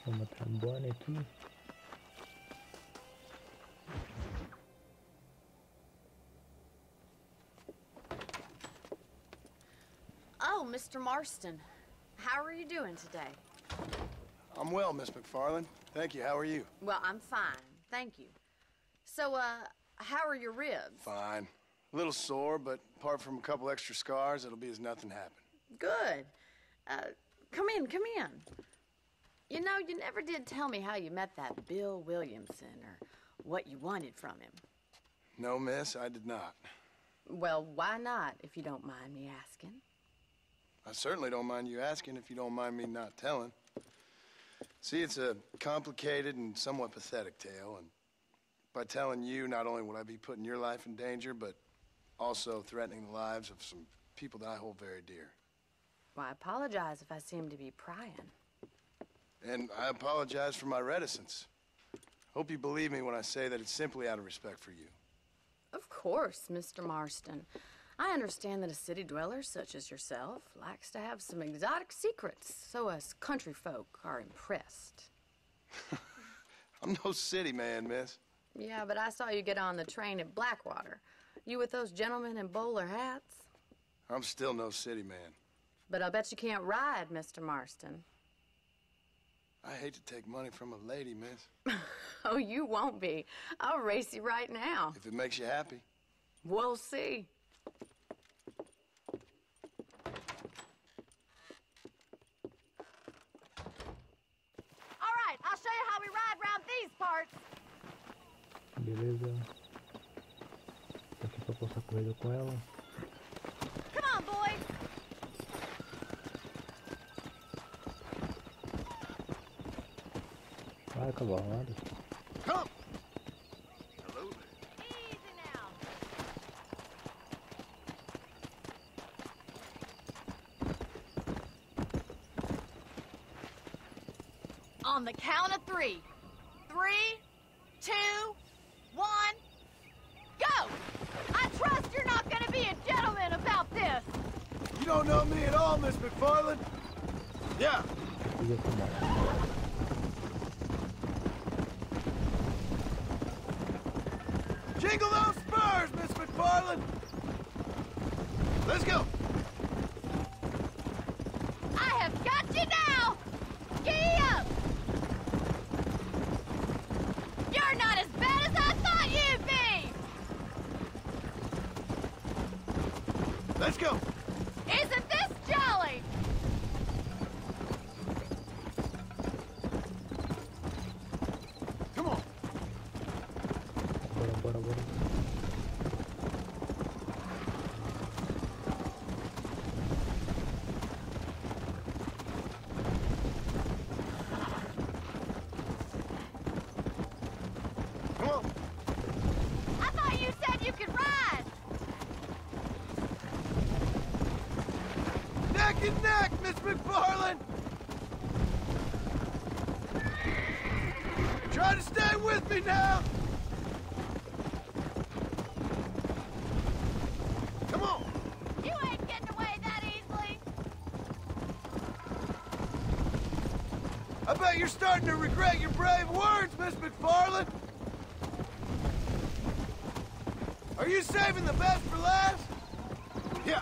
Uma trombone aqui. Oh, Mr. Marston. How are you doing today? I'm well, Miss McFarland. Thank you. How are you? Well, I'm fine. Thank you. So, how are your ribs? Fine. A little sore, but apart from a couple extra scars, it'll be as nothing happened. Good. Come in, come in. You know, you never did tell me how you met that Bill Williamson or what you wanted from him. No, miss, I did not. Well, why not, if you don't mind me asking? I certainly don't mind you asking if you don't mind me not telling. See, it's a complicated and somewhat pathetic tale, and by telling you, not only would I be putting your life in danger, but also threatening the lives of some people that I hold very dear. Well, I apologize if I seem to be prying. And I apologize for my reticence. Hope you believe me when I say that it's simply out of respect for you. Of course, Mr. Marston. I understand that a city dweller such as yourself likes to have some exotic secrets, so us country folk are impressed. I'm no city man, miss. Yeah, but I saw you get on the train at Blackwater. You with those gentlemen in bowler hats? I'm still no city man. But I'll bet you can't ride, Mr. Marston. I hate to take money from a lady, miss. Oh, you won't be. I'll race you right now. If it makes you happy. We'll see. All right, I'll show you how we ride round these parts. Beleza. Aqui pra postar corrida com ela. Come on, boys. Vai, cavalo. Come! Hello there. Easy now. On the count of 3. 3, 2, 1, go! I trust you're not gonna be a gentleman about this. You don't know me at all, Miss McFarland. Yeah. Jingle those spurs, Miss McFarland! Let's go! I have got you now! Giddy up! You're not as bad as I thought you'd be! Let's go! Isn't this jolly? Come on! Bora. Come on! I thought you said you could ride! Neck and neck, Miss McFarland! Try to stay with me now! Come on! You ain't getting away that easily! I bet you're starting to regret your brave words, Miss McFarland! Are you saving the best for last? Yeah.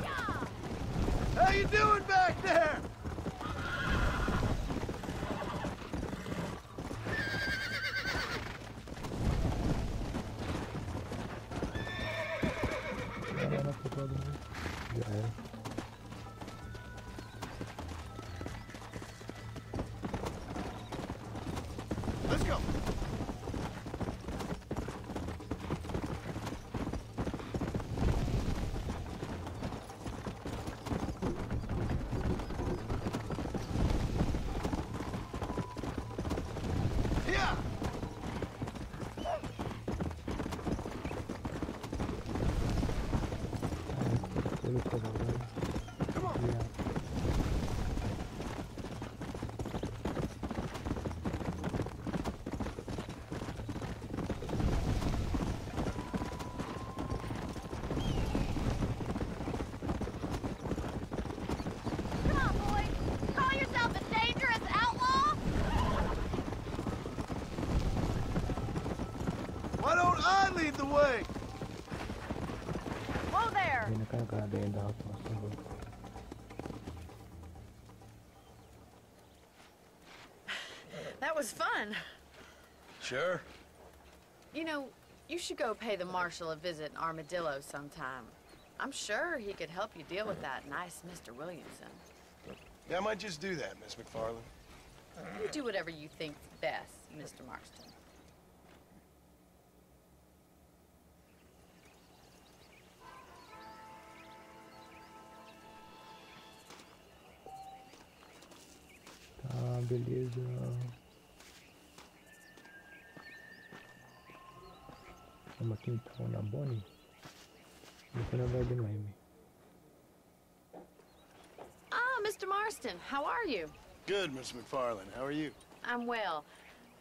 Yeah! How you doing back there? Caramba, foi todo mundo. Já era. Let's go. Yeah. Pelo cavalo. Come on. Yeah. lead the way. Whoa there! Vem na cagada ainda, rapaz. Tá louco. That was fun. Sure. You know, you should go pay the marshal a visit in Armadillo sometime. I'm sure he could help you deal with that nice Mr. Williamson. Yeah, I might just do that, Miss McFarland. You do whatever you think's best, Mr. Marston. Tá, beleza. Vamos aqui então na Bonnie. Depois na Verdade no M. Ah, Mr. Marston, how are you? Good, Miss McFarland. How are you? I'm well.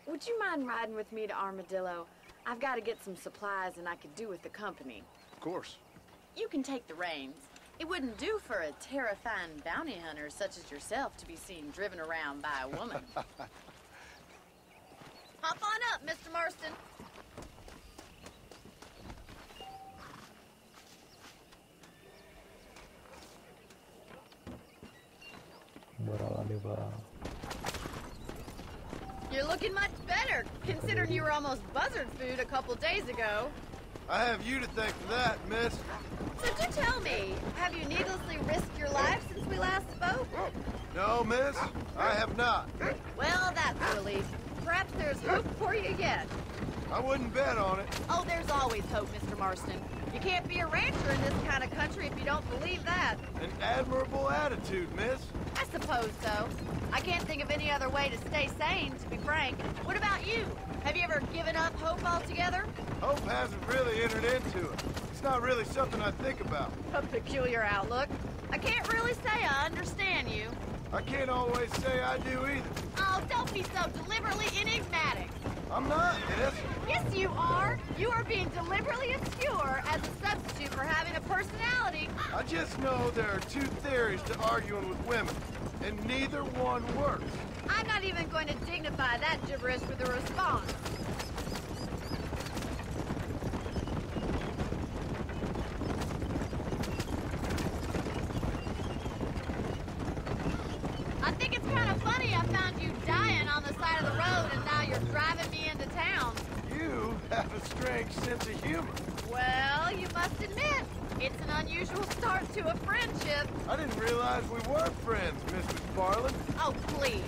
Would you mind riding with me to Armadillo? I've got to get some supplies and I could do with the company. Of course. You can take the reins. It wouldn't do for a terrifying bounty hunter such as yourself to be seen driven around by a woman. Hop on up, Mr. Marston. Bora lá levar. You're looking much better, considering you were almost buzzard food a couple days ago. I have you to thank for that, miss. So do tell me, have you needlessly risked your life since we last spoke? No, miss, I have not. Well, that's a relief. Perhaps there's hope for you yet. I wouldn't bet on it. Oh, there's always hope, Mr. Marston. You can't be a rancher in this kind of country if you don't believe that. An admirable attitude, miss. I suppose so. I can't think of any other way to stay sane, to be frank. What about you? Have you ever given up hope altogether? Hope hasn't really entered into it. It's not really something I think about. A peculiar outlook. I can't really say I understand you. I can't always say I do either. Oh, don't be so deliberately enigmatic. I'm not, miss. Yes, you are. You are being deliberately obscure as a substitute for having a personality. I just know there are two theories to arguing with women, and neither one works. I'm not even going to dignify that gibberish with a response. I think it's kind of funny I found you dying on the side of the road and now you're driving me into town. You have a strange sense of humor. Well, you must admit, it's an unusual start to a friendship. I didn't realize we were friends, Miss McFarland. Oh, please.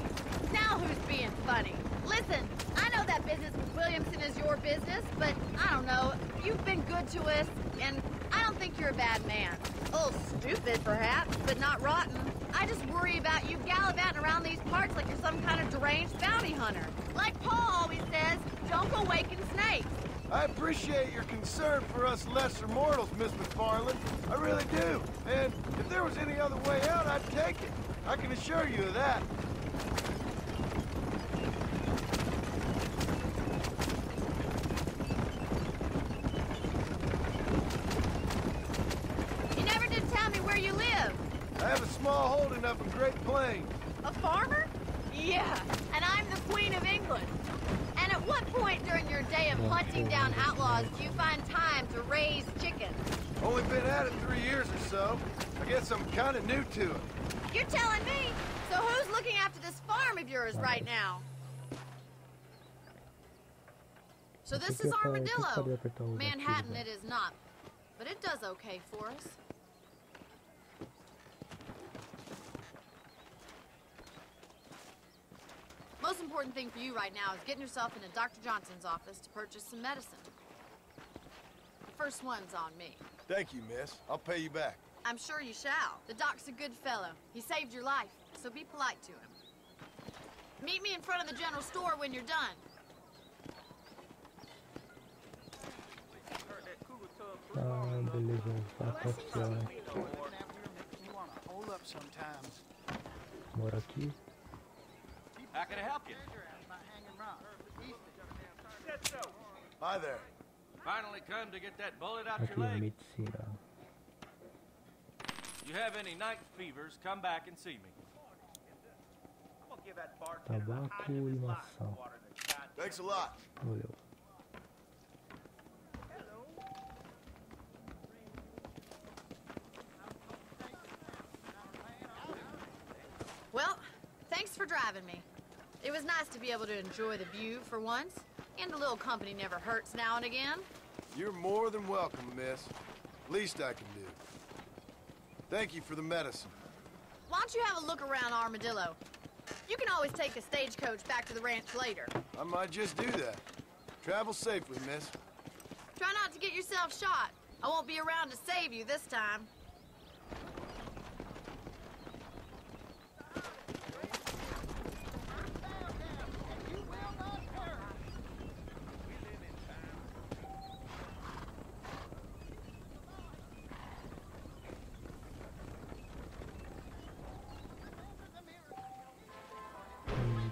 Now who's being funny? Listen, I know that business with Williamson is your business, but I don't know. You've been good to us, and I don't think you're a bad man. A little stupid, perhaps, but not rotten. I just worry about you gallivanting around these parts like you're some kind of deranged bounty hunter. Like Paul always says, don't go waking snakes. I appreciate your concern for us lesser mortals, Miss McFarland. I really do. And if there was any other way out, I'd take it. I can assure you of that. You never did tell me where you live. I have a small holding up in Great Plains. A farmer? Yeah, and I'm the Queen of England. And at what point during your day of hunting down outlaws do you find time to raise chickens? Only been at it 3 years or so. I guess I'm kind of new to it. You're telling me? So who's looking after this farm of yours right now? So this is Armadillo. Manhattan it is not, but it does okay for us. Most important thing for you right now is getting yourself into Dr. Johnson's office to purchase some medicine. The first one's on me. Thank you, miss. I'll pay you back. I'm sure you shall. The doc's a good fellow. He saved your life, so be polite to him. Meet me in front of the general store when you're done. Ah, beleza. Faca oficial. Bora aqui. How can I help you? Hi there. Finally come to get that bullet out Aqui your é leg. medicina. You have any night fevers, come back and see me. Tabaco e maçã. Thanks a lot. Valeu. Thanks for driving me. It was nice to be able to enjoy the view for once, and a little company never hurts now and again. You're more than welcome, miss. Least I can do. Thank you for the medicine. Why don't you have a look around Armadillo? You can always take a stagecoach back to the ranch later. I might just do that. Travel safely, miss. Try not to get yourself shot. I won't be around to save you this time.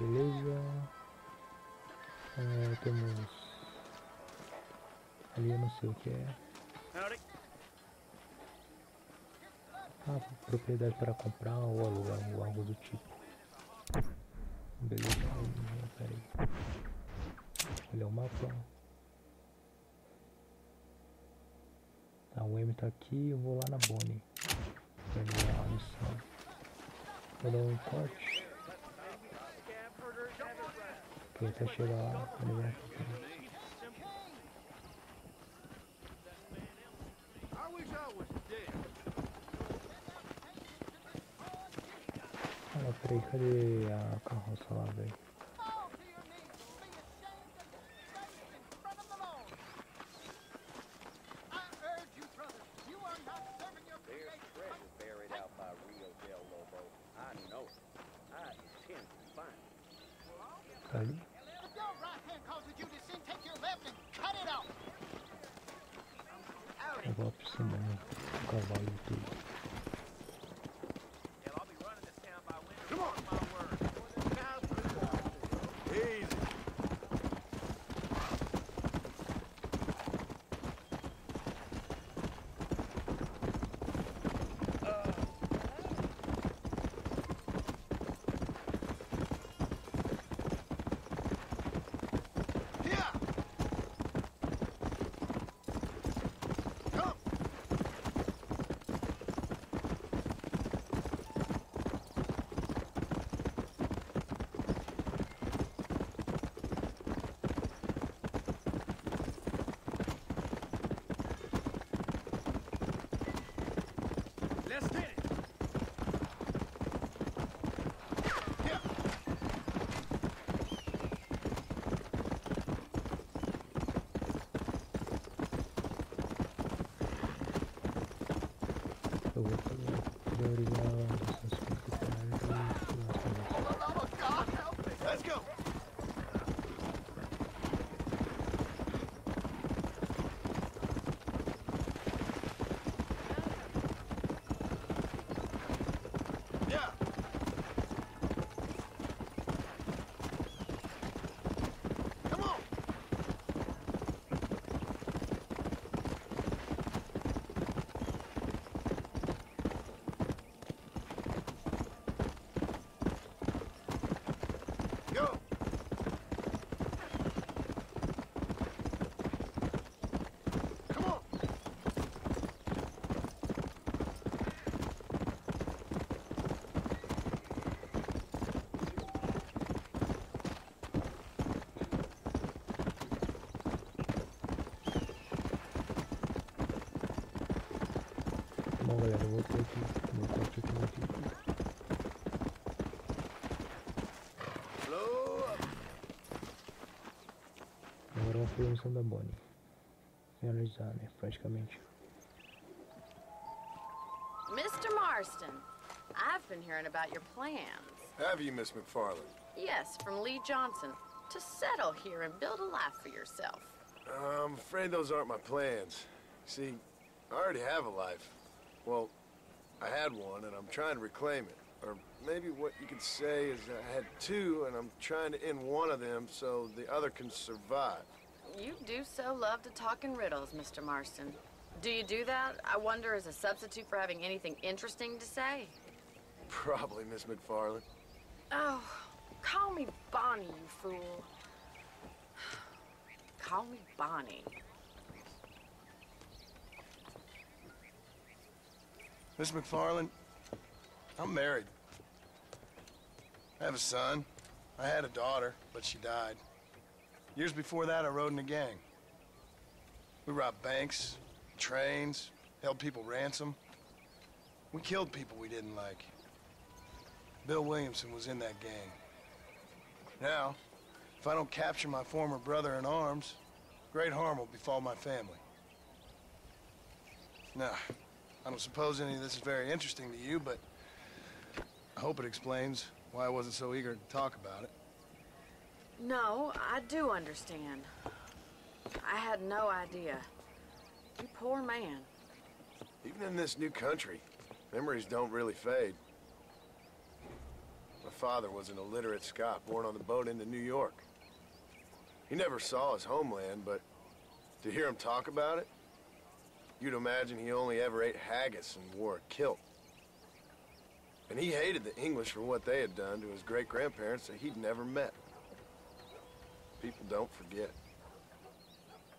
Beleza. Temos ali, eu não sei o que é. Propriedade para comprar ou alugar ou algo do tipo. Beleza, peraí. Olha o mapa. Tá, o M tá aqui, eu vou lá na Bonnie. Vai dar a missão. Vou dar um corte. Ok, até chegar lá, ele vai aqui. Ah, peraí, cadê a carroça lá, velho? Tá ali? Eu vou por cima, né? O cavalo e tudo. Eu vou priorizar essas coisas. Let's go. Yeah. Come on. Go. Come on. Bom, galera, eu vou ter aqui meu corte aqui no vídeo. Blow up. Agora uma produção da Bonnie. Finalizar, né? Praticamente. Mr. Marston, I've been hearing about your plans. Have you, Miss McFarland? Yes, from Lee Johnson. To settle here and build a life for yourself. I'm afraid those aren't my plans. See, I already have a life. Well, I had one, and I'm trying to reclaim it. Or maybe what you could say is I had two, and I'm trying to end one of them so the other can survive. You do so love to talk in riddles, Mr. Marston. Do you do that, I wonder, as a substitute for having anything interesting to say? Probably, Miss McFarland. Oh, call me Bonnie, you fool. Call me Bonnie. Miss McFarland, I'm married. I have a son. I had a daughter, but she died. Years before that, I rode in a gang. We robbed banks, trains, held people ransom. We killed people we didn't like. Bill Williamson was in that gang. Now, if I don't capture my former brother in arms, great harm will befall my family. Now, I don't suppose any of this is very interesting to you, but I hope it explains why I wasn't so eager to talk about it. No, I do understand. I had no idea. You poor man. Even in this new country, memories don't really fade. My father was an illiterate Scot born on the boat into New York. He never saw his homeland, but to hear him talk about it, you'd imagine he only ever ate haggis and wore a kilt. And he hated the English for what they had done to his great-grandparents that he'd never met. People don't forget.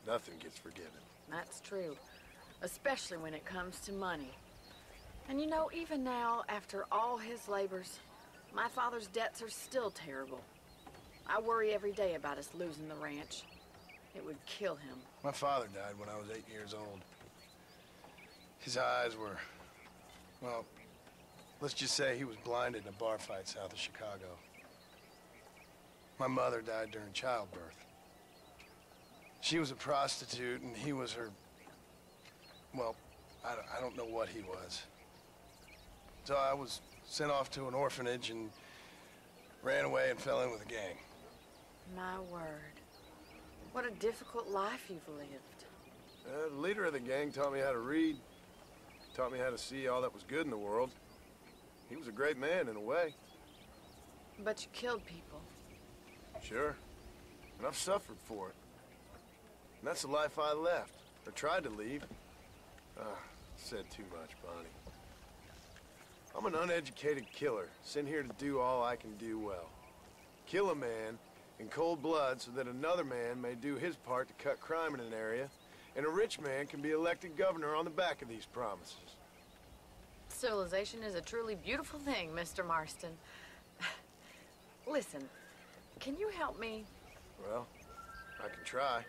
Nothing gets forgiven. That's true. Especially when it comes to money. And you know, even now, after all his labors, my father's debts are still terrible. I worry every day about us losing the ranch. It would kill him. My father died when I was 8 years old. His eyes were, well, let's just say he was blinded in a bar fight south of Chicago. My mother died during childbirth. She was a prostitute, and he was her... Well, I don't know what he was. So I was sent off to an orphanage and ran away and fell in with a gang. My word. What a difficult life you've lived. The leader of the gang taught me how to read. Taught me how to see all that was good in the world. He was a great man, in a way. But you killed people. Sure. And I've suffered for it. And that's the life I left, or tried to leave. Said too much, Bonnie. I'm an uneducated killer, sent here to do all I can do well. Kill a man in cold blood so that another man may do his part to cut crime in an area, and a rich man can be elected governor on the back of these promises. Civilization is a truly beautiful thing, Mr. Marston. Listen, can you help me? Well, I can try.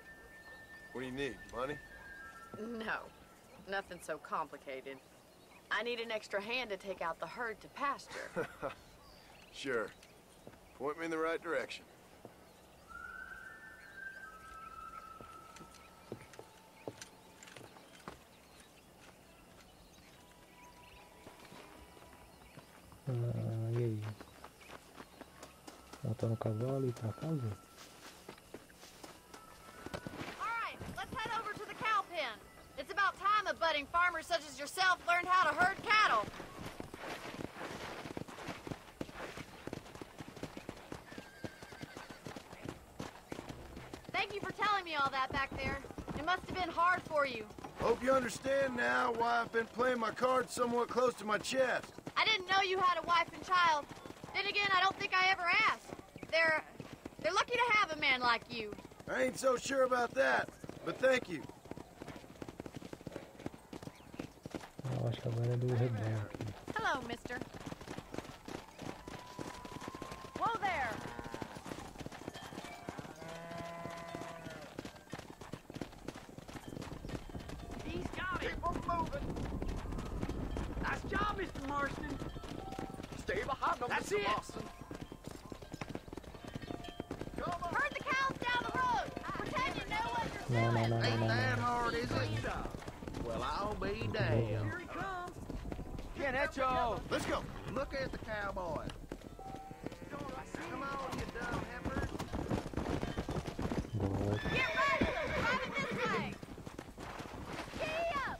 What do you need, money? No, nothing so complicated. I need an extra hand to take out the herd to pasture. Sure. Point me in the right direction. E aí? Montar no cavalo e ir pra casa? It's about time a budding farmer such as yourself learned how to herd cattle. Thank you for telling me all that back there. It must have been hard for you. Hope you understand now why I've been playing my cards somewhat close to my chest. I didn't know you had a wife and child. Then again, I don't think I ever asked. They're lucky to have a man like you. I ain't so sure about that, but thank you. Eu acho que agora é do rebanho aqui. Hello, mister. Whoa there! He's got it! Keep on moving! Nice job, Mr. Marston! Stay behind him, That's Mr. it. Marston! Herd the cows down the road! Pretend you know what you're Não, doing! não, não, Ain't não, that não. hard, is it? Well, I'll be damned. Here he comes! Get at y'all! Let's go. Look at the cowboy. Come on, you dumb heifers. Boa. Get ready! Driving this way! Giddy up!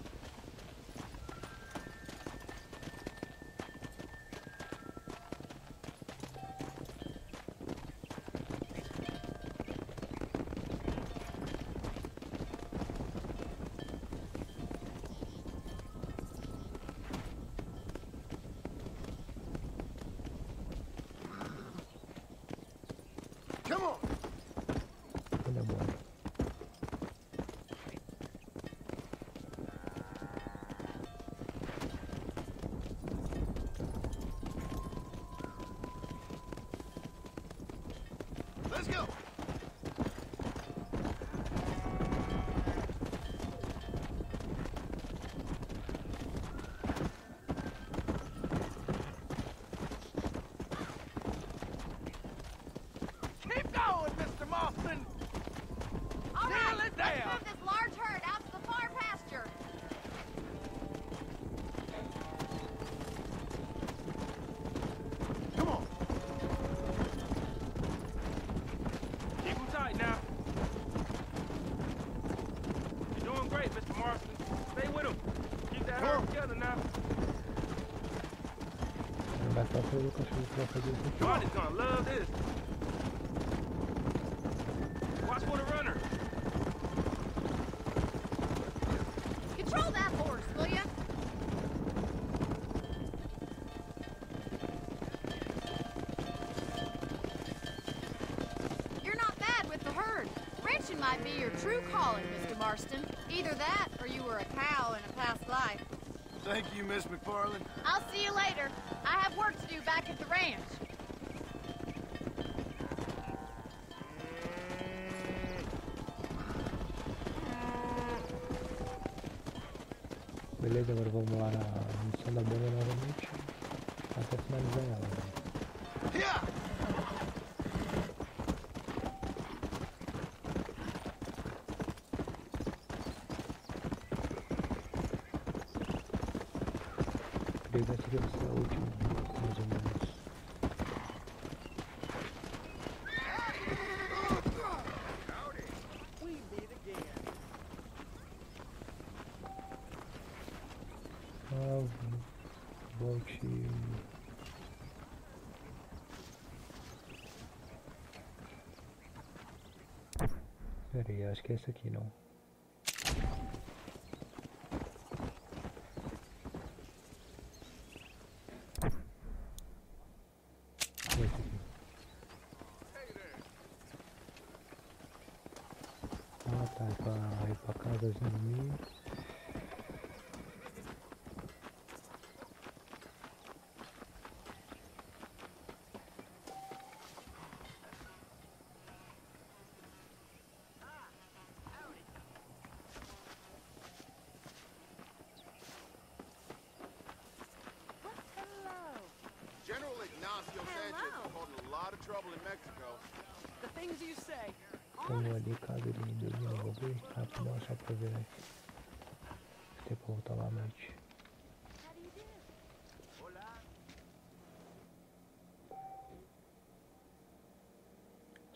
Come on. Ele é bom. let's go. Keep going, Mr. Marston. All Nail right, it let's down. move this large herd out to the far pasture. Come on. Keep him tight now. You're doing great, Mr. Marston. Stay with him. Keep that herd together now. Não dá pra fazer o cachorro pra fazer isso aqui. Johnny's gonna love this. Watch for the runner. Control that horse, will you? You're not bad with the herd. Ranching might be your true calling, Mr. Marston. Either that, or you were a cow in a past life. Thank you, Miss McFarland. I'll see you later. I have work to do back at the ranch. Beleza, agora vamos lá na missão da banda novamente. Até finalizar ela. Né? Yeah. Creio que essa deve ser a última, mais ou menos. We meet again. Volte. Pera aí, acho que é esse aqui não. É esse aqui. Ah tá, é pra ir pra casa dos inimigos. General Ignacio Sanchez is causing a lot of trouble in Mexico. The things you say. Como ali caso ele desenvolver, rapidão só pra ver aí. Tem que voltar lá à noite.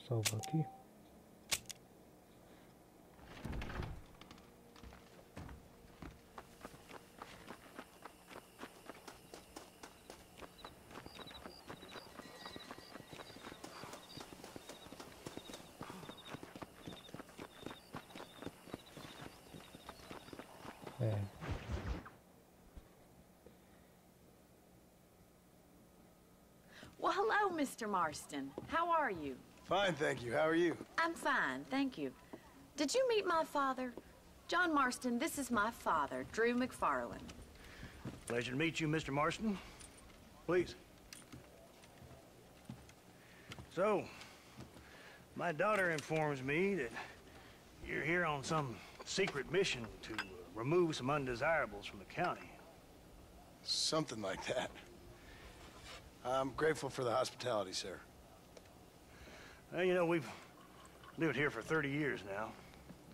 Salva aqui. É. Well, hello, Mr. Marston. How are you? Fine, thank you. How are you? I'm fine, thank you. Did you meet my father? John Marston, this is my father, Drew McFarland. Pleasure to meet you, Mr. Marston. Please. So, my daughter informs me that you're here on some secret mission to remove some undesirables from the county. Something like that. I'm grateful for the hospitality, sir. Well, you know, we've lived here for 30 years now.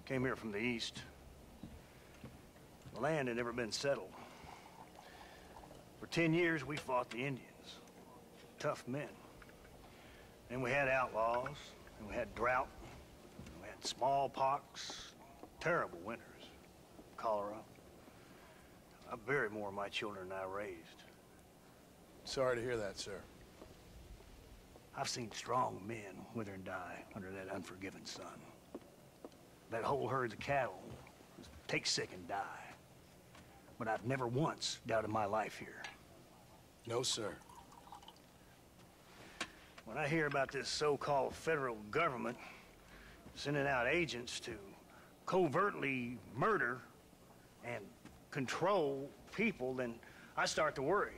Came here from the east. The land had never been settled. For 10 years, we fought the Indians. Tough men. Then we had outlaws, and we had drought, and we had smallpox, terrible winters, cholera. I buried more of my children than I raised. Sorry to hear that, sir. I've seen strong men wither and die under that unforgiving sun. That whole herds of cattle take sick and die. But I've never once doubted my life here. No, sir. When I hear about this so-called federal government sending out agents to covertly murder and control people, then I start to worry.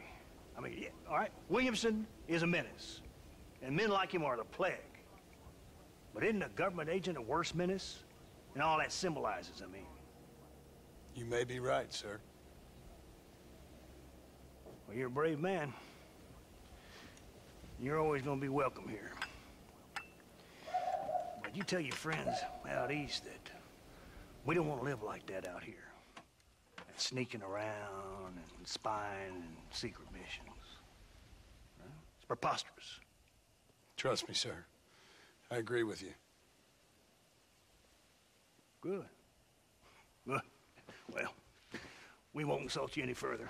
I mean, yeah, all right, Williamson is a menace, and men like him are the plague. But isn't a government agent a worse menace? And all that symbolizes, I mean. You may be right, sir. Well, you're a brave man. You're always gonna be welcome here. But you tell your friends out east that we don't want to live like that out here. And sneaking around and spying and secret missions. Huh? It's preposterous. Trust me, sir. I agree with you. Good. Good. Well, we won't insult you any further.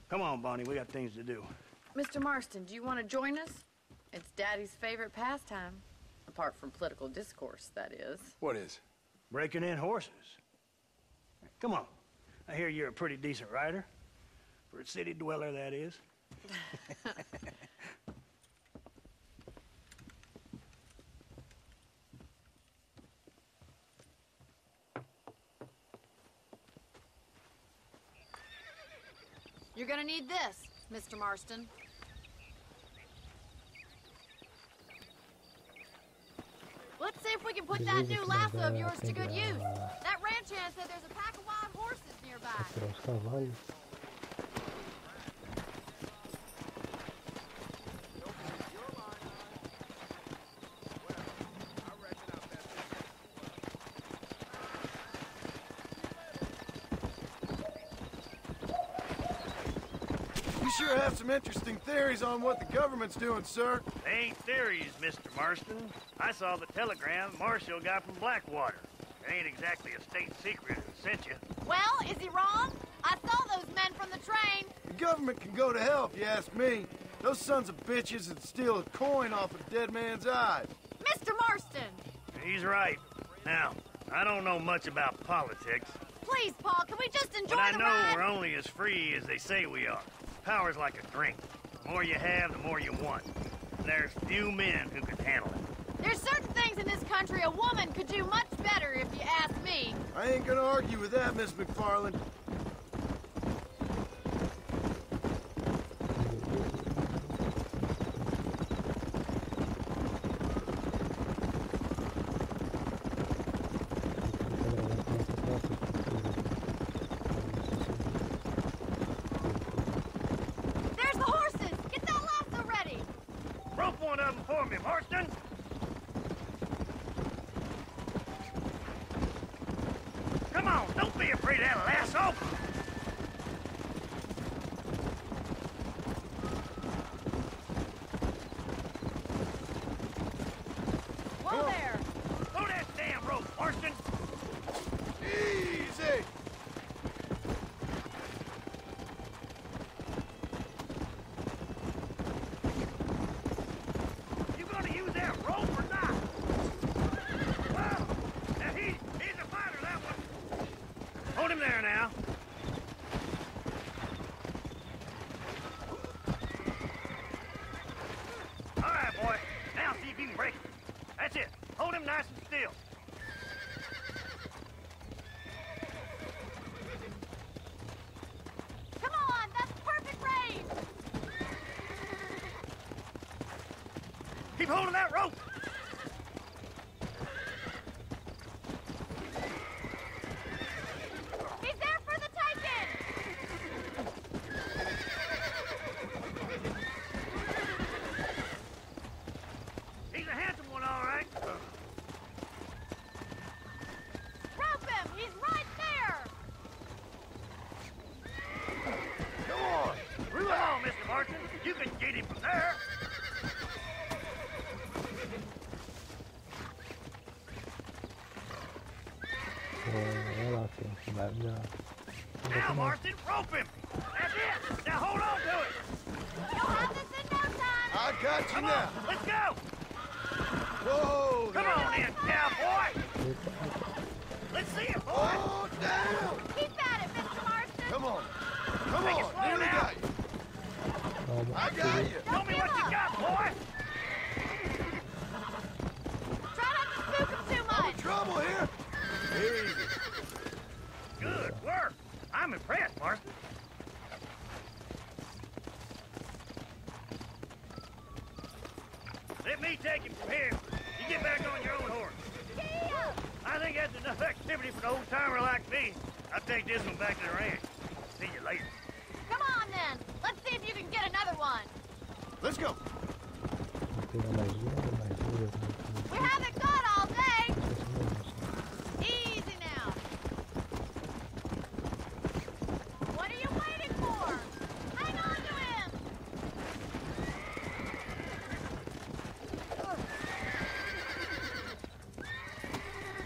Come on, Bonnie, we got things to do. Mr. Marston, do you want to join us? It's Daddy's favorite pastime. Apart from political discourse, that is. What is? Breaking in horses. Come on. I hear you're a pretty decent rider. For a city dweller, that is. You're gonna need this, Mr. Marston. Let's see if we can put that new lasso of yours to good use. That ranch hand said there's a pack of wild horses nearby. Para os cavalos. You sure have some interesting theories on what the government's doing, sir. They ain't theories, Mr. Marston. I saw the telegram Marshall got from Blackwater. It ain't exactly a state secret who sent you. Well, is he wrong? I saw those men from the train. The government can go to hell if you ask me. Those sons of bitches would steal a coin off a dead man's eyes. Mr. Marston! He's right. Now, I don't know much about politics, Please, Paul, can we just enjoy but I the know ride? we're only as free as they say we are. Power's like a drink. The more you have, the more you want. And there's few men who could handle it. There's certain things in this country a woman could do much better, if you ask me. I ain't gonna argue with that, Miss McFarland. There's the horses! Get that lasso ready! Rope one of them for me, Marston. Come on, don't be afraid of that lasso. Whoa there! Throw that damn rope, Marston. Easy! You gonna use that rope or not? Well, now he's a fighter, that one. Hold him there now. All right, boy. Now see if you can break it. That's it. Hold him nice and still. Come on, that's perfect range! Keep holding that rope. He's there for the taking! He's a handsome one, all right. Rope him! He's right there! Come on! Come on, Mr. Marston. You can get him from there. Vai lá, filho. Vai já. Now, Marston, rope him. That's it. Now hold on to it. You'll have this in no time! I got you Come now! on, let's go. Whoa! Come on then, cowboy. Let's see it, boy. Oh, down! Keep at it, Mr. Marston! Come on! Come Make it on! slow Nearly now. got you! Calma. I got you! Show me what you got, boy. Try not to spook him too I'm much! in trouble here! Easy! Good work. I'm impressed, Marston. Let me take him from here. You get back on your enough activity for an old-timer like me. I'll take this one back to the ranch. See you later. Come on, then. Let's see if you can get another one. Let's go. Vou pegar mais duas. We haven't got all day. Easy now. What are you waiting for? Hang on to him.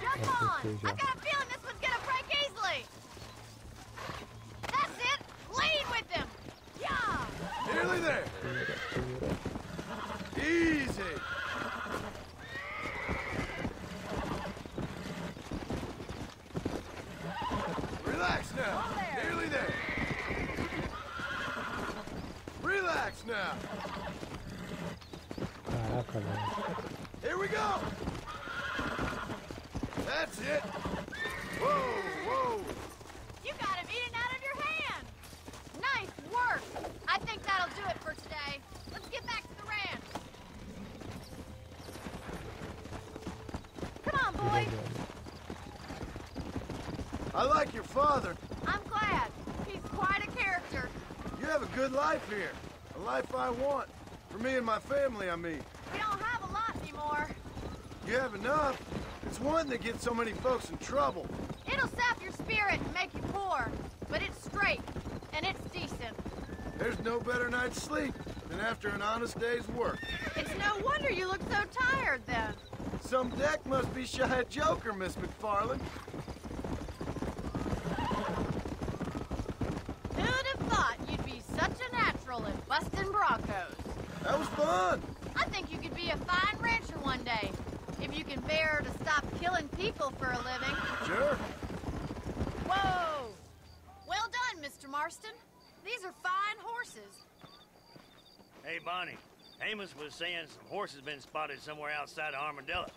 Jump on. I got a feeling this one's gonna break easily. That's it. Lead with him. Yeah. Nearly there. Easy. Relax now. Nearly there. Relax now. Caraca, velho. Here we go. That's it. Whoa, whoa. You got him eating out of your hand. Nice work. I think that'll do it for today. Let's get back to the ranch. Come on, boys. I like your father. I'm glad. He's quite a character. You have a good life here. A life I want. For me and my family, I mean. We don't have a lot anymore. You have enough. It's one that gets so many folks in trouble. It'll sap your spirit and make you poor. But it's straight. And it's decent. There's no better night's sleep than after an honest day's work. It's no wonder you look so tired then. Some deck must be shy of Joker, Miss McFarland. Who'd have thought you'd be such a natural at busting Broncos? That was fun. I think you could be a fine rancher one day. If you can bear to stop killing people for a living. Sure. Whoa! Well done, Mr. Marston. These are fine horses. Hey, Bonnie. Amos was saying some horses been spotted somewhere outside of Armadillo.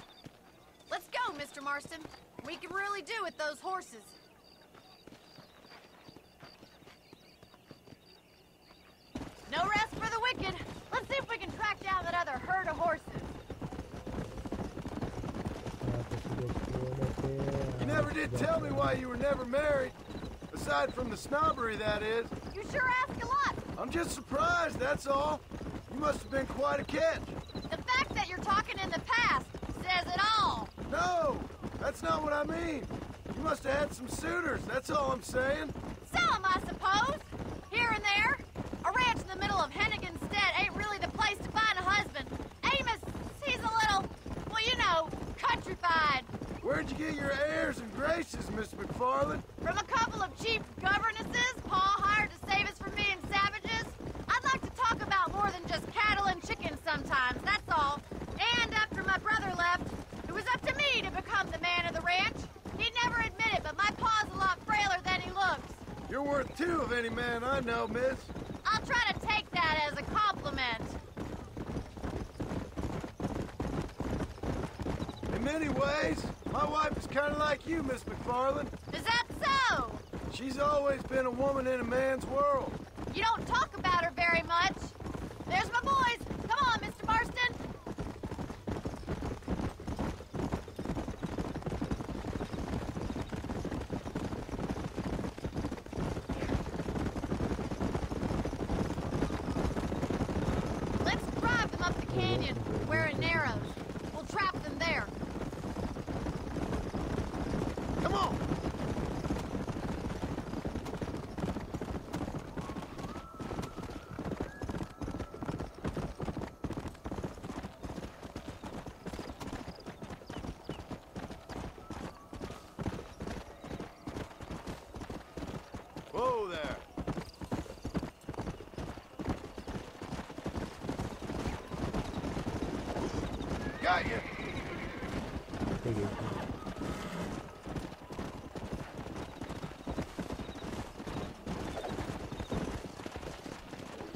Let's go, Mr. Marston. We can really do with those horses. No rest for the wicked. Let's see if we can track down that other herd of horses. You never did tell me why you were never married. Aside from the snobbery, that is. You sure ask a lot. I'm just surprised, that's all. You must have been quite a catch. The fact that you're talking in the past says it all. No, that's not what I mean. You must have had some suitors, that's all I'm saying. Some, I suppose. Here and there. A ranch in the middle of Hennigan's Stead ain't really the place to find a husband. Amos, he's a little, well, you know, countrified. Where'd you get your airs and graces, Miss McFarland? From a couple of cheap governesses Pa hired to save us from being savages. I'd like to talk about more than just cattle and chickens sometimes, that's all. And after my brother left, it was up to me to become the man of the ranch. He'd never admit it, but my pa's a lot frailer than he looks. You're worth two of any man I know, miss. I'll try to take that as a compliment. In many ways, my wife is kind of like you, Miss McFarland. Is that so? She's always been a woman in a man's world. You don't talk about her very much. There's my boys. Come on, Mr. Marston. Let's drive them up the canyon where it narrows. We'll trap them there. Come on! Whoa there! Got you! Peguei.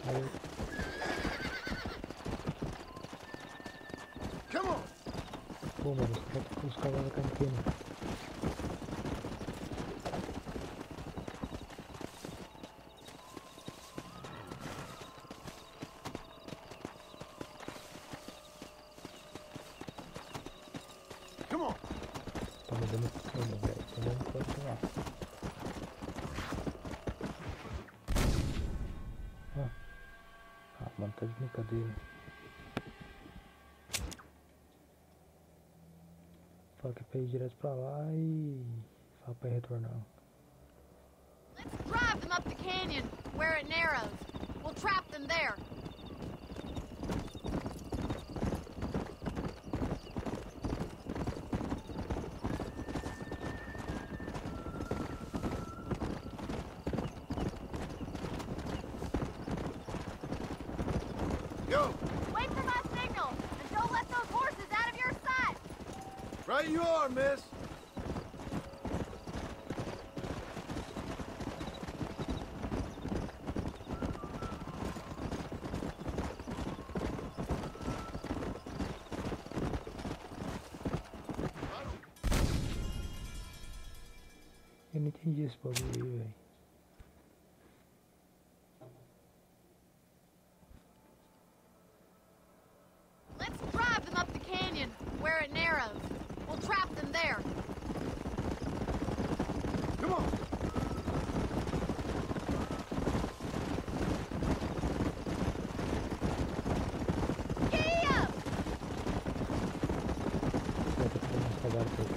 Aí, Come on! pô, mano, os cavalos campeando. Come on! Tá me dando Vamos, velho, então vamos continuar. Ah, mano, tá de brincadeira. Fala que é pra ir direto pra lá e fala pra ir retornar. Let's drive them up the canyon, where it narrows. We'll trap them there. Go! Wait for my signal, and don't let those horses out of your sight. Right you are, miss. Eu não entendi esse bagulho aí, velho. Let's drive them up the canyon, where it narrows. We'll trap them there. Come on! Gee up! Vai ter que dar umas cagadas pra aqui.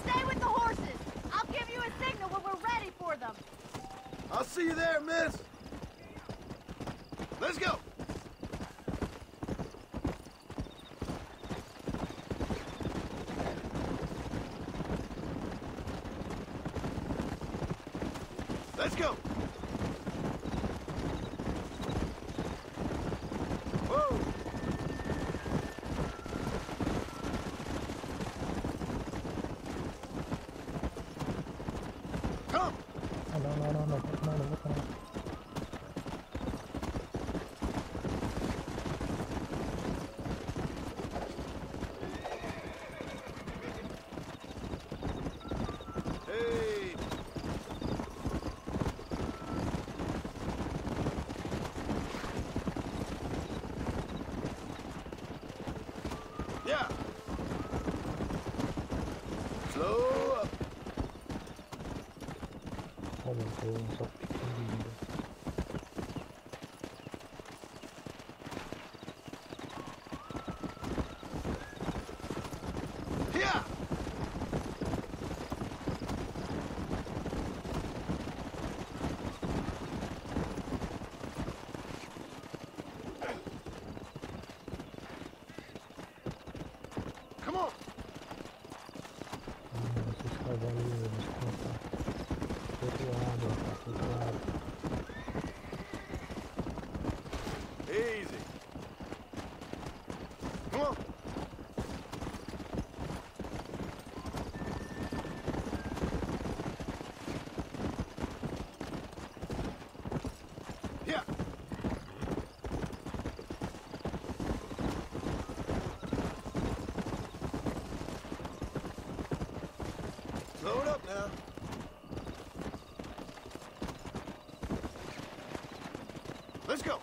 Stay with the horses. I'll give you a signal when we're ready for them. I'll see you there, miss. Let's go! Let's go! Whoa! Come! Ah, não, não, não, não, não, não, não, não. Hey! Yeah! Slow up! Aumentou só pequenininho. Yeah! Come on! Esses cavalos, vamos contar. Do outro lado, rapaz, do outro lado. Easy. Come on. Yeah. Slow it up now. Let's go.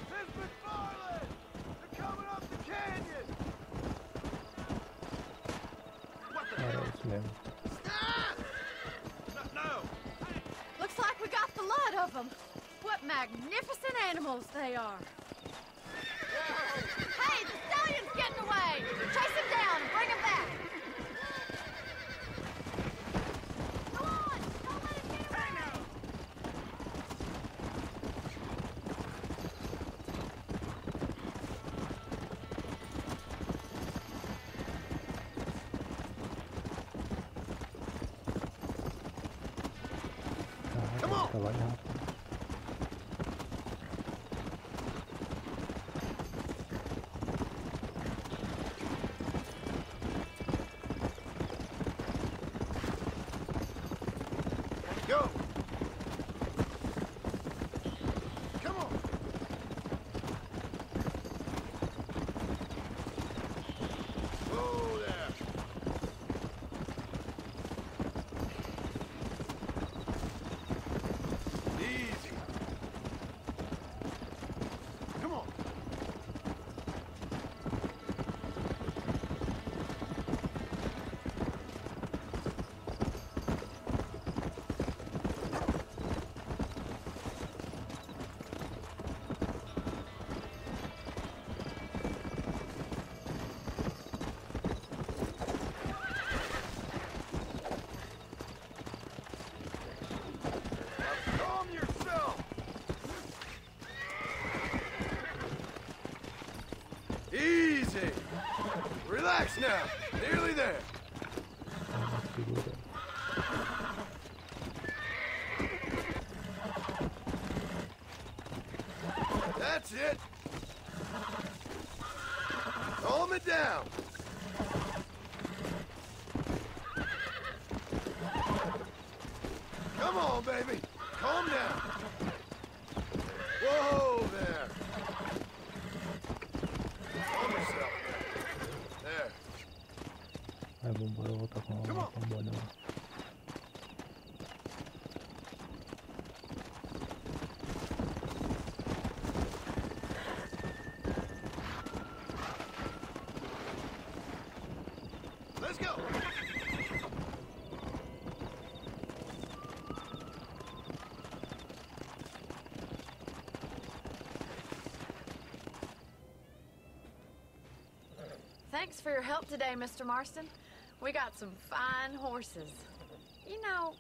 Miss McFarland! They're coming up the canyon! What the Era hell? isso mesmo. No! Looks like we got the lot of them. What magnificent animals they are. Hey, the stallion's getting away! Chase him down and bring him back! Come on! Don't let him get away! Caraca, Come on. esse cavalo é rápido. meditate. Relax now. Nearly there. That's it. Calm it down. Come on, baby. Calm down. Whoa there. Calm yourself. There. Aí vambora voltar com a bola lá. Let's go. Thanks for your help today, Mr. Marston. We got some fine horses. You know,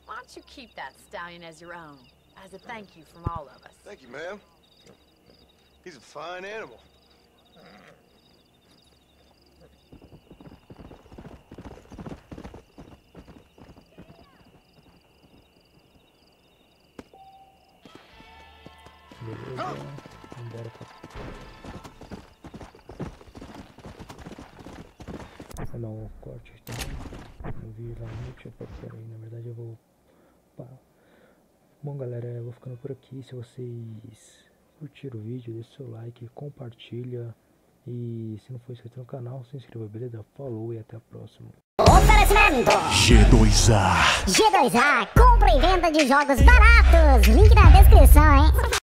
why don't you keep that stallion as your own, as a thank you from all of us? Thank you, ma'am. He's a fine animal. Beleza, vambora pra... Vou dar um corte também. Eu vi lá no tinha por aí, na verdade eu vou... Bom galera, eu vou ficando por aqui. Se vocês curtiram o vídeo, deixa o seu like, compartilha. E se não for inscrito no canal, se inscreva, beleza? Falou e até a próxima. Oferecimento G2A. G2A, compra e venda de jogos baratos. Link na descrição, hein?